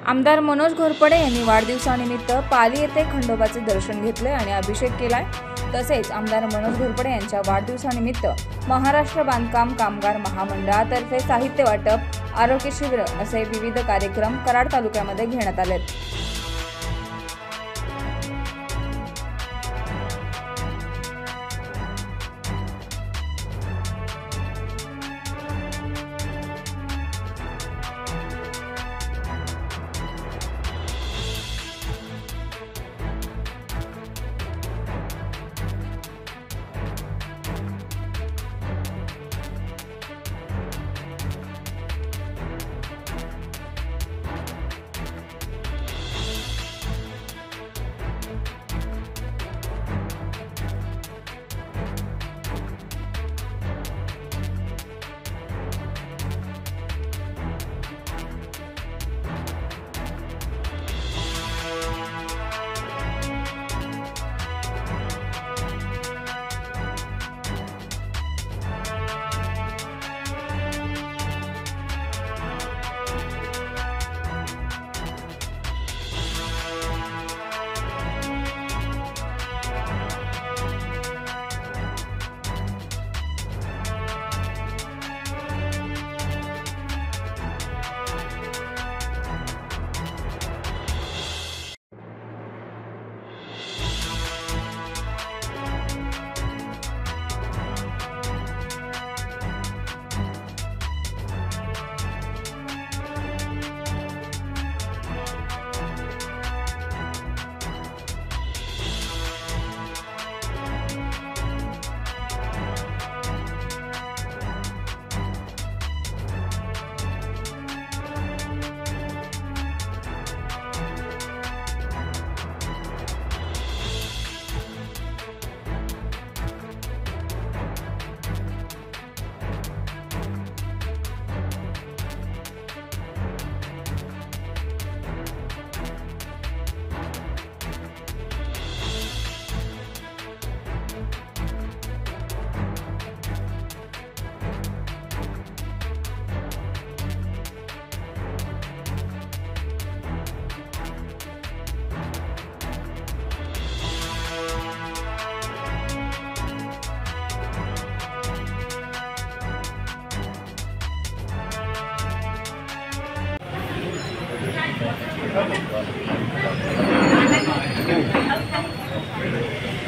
आमदार मनोज घोरपडे यांनी वाढदिवसानिमित्त पाली येथे खंडोबाचे दर्शन घेतले आणि अभिषेक केलाय। तसेच आमदार मनोज घोरपडे यांच्या वाढदिवसानिमित्त महाराष्ट्र बांधकाम कामगार महामंडळातर्फे साहित्य वाटप, आरोग्य शिबिर असे विविध कार्यक्रम कराड तालुक्यामध्ये घेण्यात आले।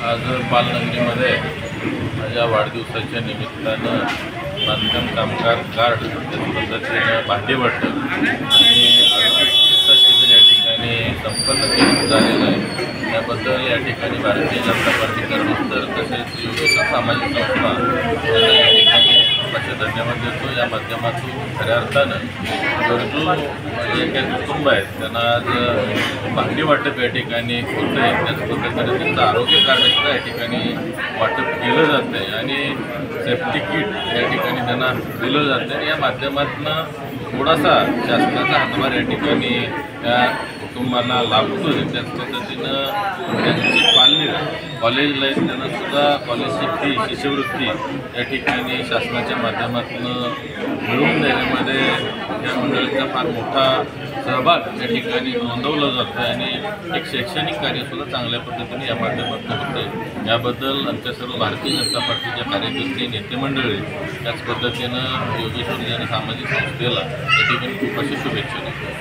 आज बालनगरीमध्ये माझ्या वाढदिवसाच्या निमित्तानं बांधकाम कामगार कार्ड त्याच पद्धतीनं भांडी वाटप आणि शिबिर या ठिकाणी संपन्न केलं झालेलं आहे। त्याबद्दल या ठिकाणी भारतीय जनता पार्टी कर्मचारी तसेच योगेश सामाजिक संस्था या ठिकाणी धन्यवाद देतो। या माध्यमातून खऱ्या अर्थानं गरजू जे काही कुटुंब आहेत त्यांना आज भांडी वाटप या ठिकाणी होतं आहे। त्याच पद्धतीने त्यांचं आरोग्य कार्डसुद्धा या ठिकाणी वाटप केलं जातं आहे आणि सेफ्टी किट या ठिकाणी त्यांना दिलं जातं आहे। या माध्यमातून थोडासा शासनाचा हातभार या ठिकाणी त्या कुटुंबांना लाभतो आहे। त्याच पद्धतीनं त्यांची पाल्य कॉलेजला आहेत त्यांनासुद्धा कॉलेजची फी शिष्यवृत्ती या ठिकाणी शासनाच्या माध्यमातून मिळवून देण्यामध्ये या मंडळाचा फार मोठा सहभाग या ठिकाणी नोंदवला जातो आहे आणि एक शैक्षणिक कार्यसुद्धा चांगल्या पद्धतीने या माध्यमातून होतं आहे। याबद्दल आमच्या सर्व भारतीय जनता पार्टीच्या कार्यकर्ते नेते मंडळी त्याच पद्धतीनं योगेश्वरी आणि सामाजिक संस्थेला या ठिकाणी खूप अशी शुभेच्छा देतो।